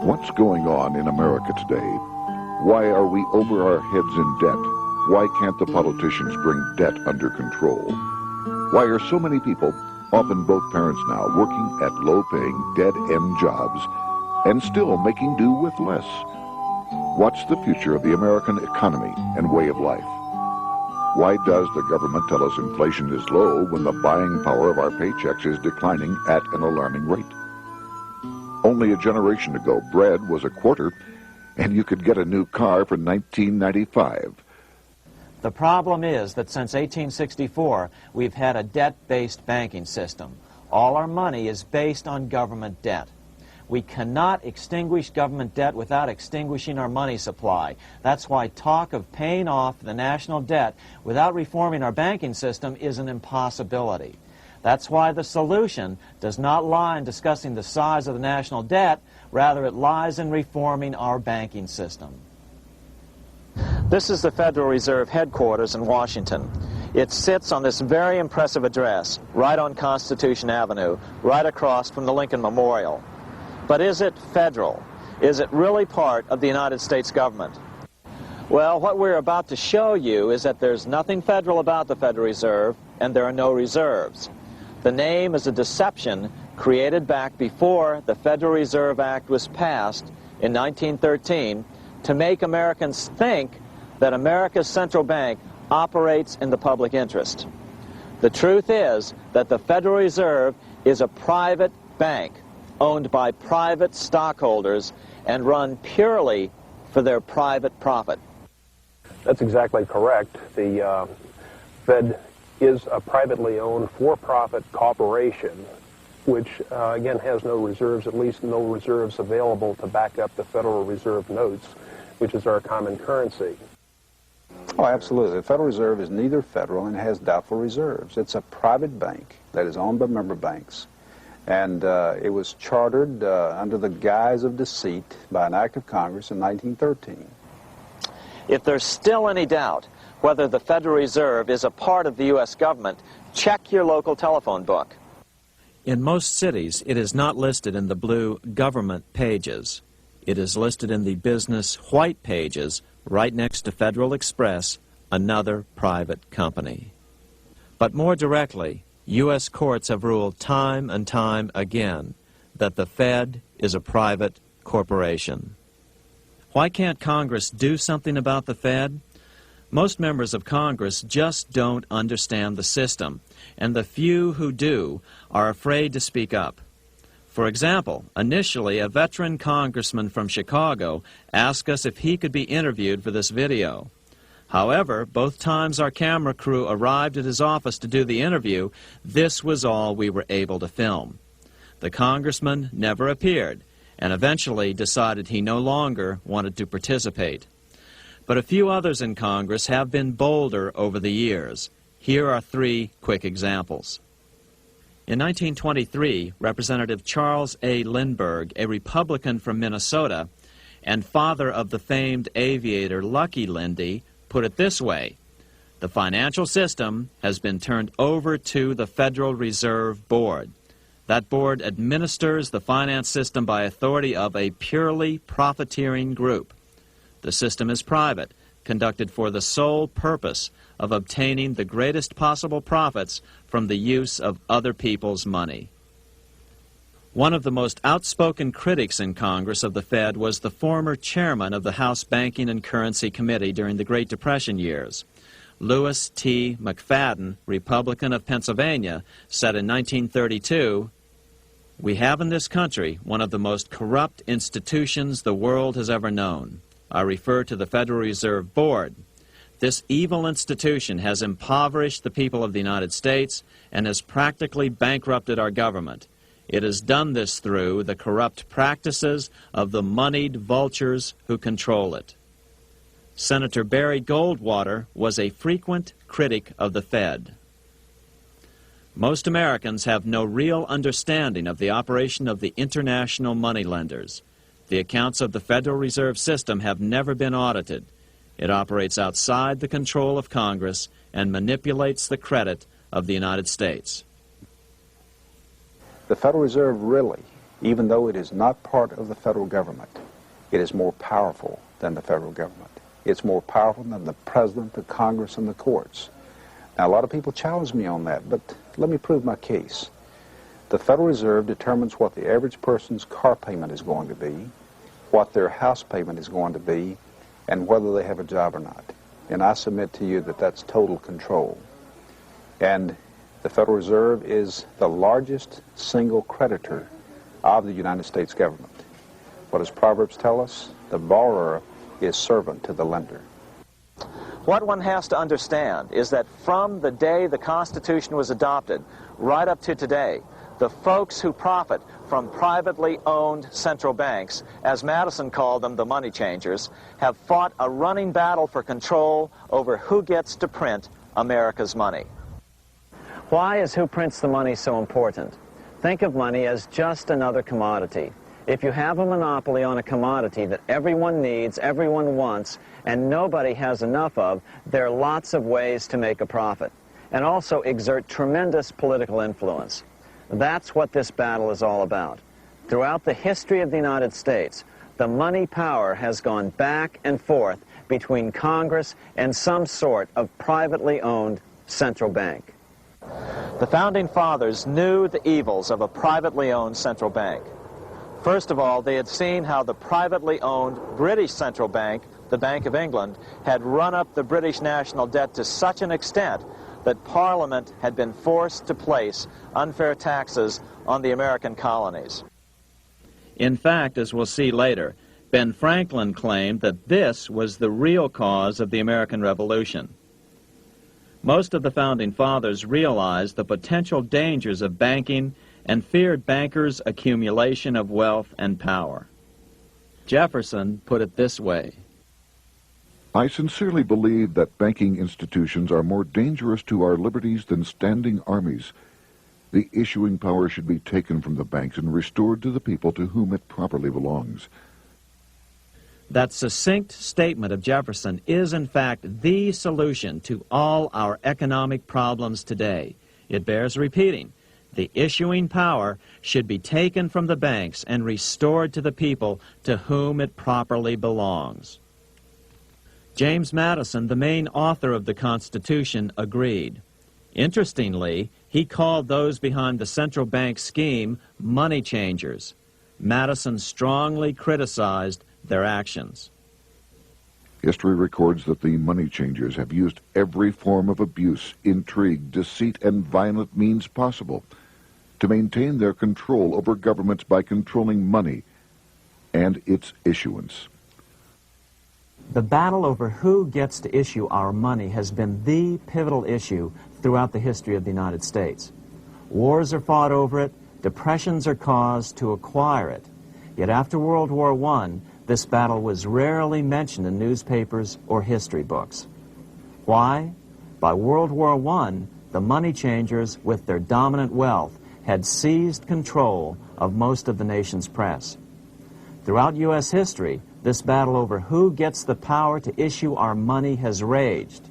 What's going on in America today? Why are we over our heads in debt? Why can't the politicians bring debt under control? Why are so many people, often both parents now, working at low-paying, dead-end jobs and still making do with less? What's the future of the American economy and way of life? Why does the government tell us inflation is low when the buying power of our paychecks is declining at an alarming rate? Only a generation ago, bread was a quarter, and you could get a new car for $19.95. The problem is that since 1864, we've had a debt-based banking system. All our money is based on government debt. We cannot extinguish government debt without extinguishing our money supply. That's why talk of paying off the national debt without reforming our banking system is an impossibility. That's why the solution does not lie in discussing the size of the national debt, rather it lies in reforming our banking system. This is the Federal Reserve headquarters in Washington. It sits on this very impressive address, right on Constitution Avenue, right across from the Lincoln Memorial. But is it federal? Is it really part of the United States government? Well, what we're about to show you is that there's nothing federal about the Federal Reserve, and there are no reserves. The name is a deception created back before the Federal Reserve Act was passed in 1913 to make Americans think that America's central bank operates in the public interest. The truth is that the Federal Reserve is a private bank owned by private stockholders and run purely for their private profit. That's exactly correct. The Fed is a privately owned for-profit corporation which, again, has no reserves, at least no reserves available to back up the Federal Reserve notes, which is our common currency. Oh, absolutely. The Federal Reserve is neither federal and has doubtful reserves. It's a private bank that is owned by member banks. And it was chartered under the guise of deceit by an act of Congress in 1913. If there's still any doubt whether the Federal Reserve is a part of the U.S. government, check your local telephone book. In most cities, it is not listed in the blue government pages. It is listed in the business white pages right next to Federal Express, another private company. But more directly, U.S. courts have ruled time and time again that the Fed is a private corporation. Why can't Congress do something about the Fed? Most members of Congress just don't understand the system, and the few who do are afraid to speak up. For example, initially a veteran congressman from Chicago asked us if he could be interviewed for this video. However, both times our camera crew arrived at his office to do the interview, this was all we were able to film. The congressman never appeared, and eventually decided he no longer wanted to participate. But a few others in Congress have been bolder over the years. Here are three quick examples. In 1923, Representative Charles A. Lindbergh, a Republican from Minnesota, and father of the famed aviator Lucky Lindy, put it this way: the financial system has been turned over to the Federal Reserve Board. That board administers the finance system by authority of a purely profiteering group. The system is private, conducted for the sole purpose of obtaining the greatest possible profits from the use of other people's money. One of the most outspoken critics in Congress of the Fed was the former chairman of the House Banking and Currency Committee during the Great Depression years. Lewis T. McFadden, Republican of Pennsylvania, said in 1932, "We have in this country one of the most corrupt institutions the world has ever known. I refer to the Federal Reserve Board. This evil institution has impoverished the people of the United States and has practically bankrupted our government. It has done this through the corrupt practices of the moneyed vultures who control it. Senator Barry Goldwater was a frequent critic of the Fed. Most Americans have no real understanding of the operation of the international moneylenders. The accounts of the Federal Reserve System have never been audited. It operates outside the control of Congress and manipulates the credit of the United States. The Federal Reserve really, even though it is not part of the federal government, it is more powerful than the federal government. It's more powerful than the President, the Congress, and the courts. Now, a lot of people challenge me on that, but let me prove my case. The Federal Reserve determines what the average person's car payment is going to be, what their house payment is going to be, and whether they have a job or not. And I submit to you that that's total control. And the Federal Reserve is the largest single creditor of the United States government. What does Proverbs tell us? The borrower is servant to the lender. What one has to understand is that from the day the Constitution was adopted right up to today, the folks who profit from privately owned central banks, as Madison called them, the money changers, have fought a running battle for control over who gets to print America's money. Why is who prints the money so important? Think of money as just another commodity. If you have a monopoly on a commodity that everyone needs, everyone wants, and nobody has enough of, there are lots of ways to make a profit, and also exert tremendous political influence. That's what this battle is all about. Throughout the history of the United States, the money power has gone back and forth between Congress and some sort of privately owned central bank. The Founding Fathers knew the evils of a privately owned central bank. First of all, they had seen how the privately owned British central bank, the Bank of England, had run up the British national debt to such an extent that Parliament had been forced to place unfair taxes on the American colonies. In fact, as we'll see later, Ben Franklin claimed that this was the real cause of the American Revolution. Most of the Founding Fathers realized the potential dangers of banking and feared bankers' accumulation of wealth and power. Jefferson put it this way: I sincerely believe that banking institutions are more dangerous to our liberties than standing armies. The issuing power should be taken from the banks and restored to the people to whom it properly belongs. That succinct statement of Jefferson is, in fact, the solution to all our economic problems today. It bears repeating. The issuing power should be taken from the banks and restored to the people to whom it properly belongs. James Madison, the main author of the Constitution, agreed. Interestingly, he called those behind the central bank scheme money changers. Madison strongly criticized their actions. History records that the money changers have used every form of abuse, intrigue, deceit, and violent means possible to maintain their control over governments by controlling money and its issuance. The battle over who gets to issue our money has been the pivotal issue throughout the history of the United States. Wars are fought over it, depressions are caused to acquire it. Yet after World War I, this battle was rarely mentioned in newspapers or history books. Why? By World War I, the money changers, with their dominant wealth, had seized control of most of the nation's press. Throughout U.S. history, this battle over who gets the power to issue our money has raged.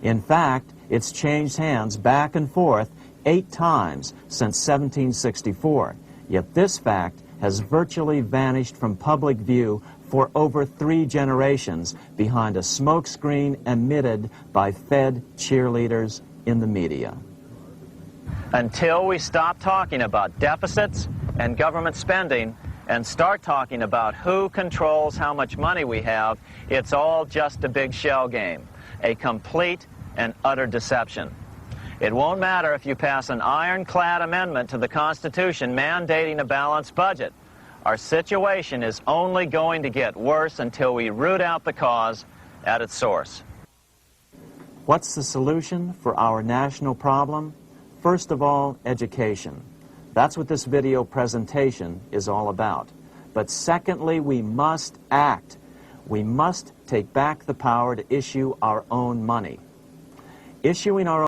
In fact, it's changed hands back and forth 8 times since 1764, yet this fact has virtually vanished from public view for over 3 generations behind a smokescreen emitted by Fed cheerleaders in the media. Until we stop talking about deficits and government spending and start talking about who controls how much money we have, it's all just a big shell game, a complete and utter deception. It won't matter if you pass an ironclad amendment to the Constitution mandating a balanced budget. Our situation is only going to get worse until we root out the cause at its source. What's the solution for our national problem? First of all, education. That's what this video presentation is all about. But secondly, we must act. We must take back the power to issue our own money. Issuing our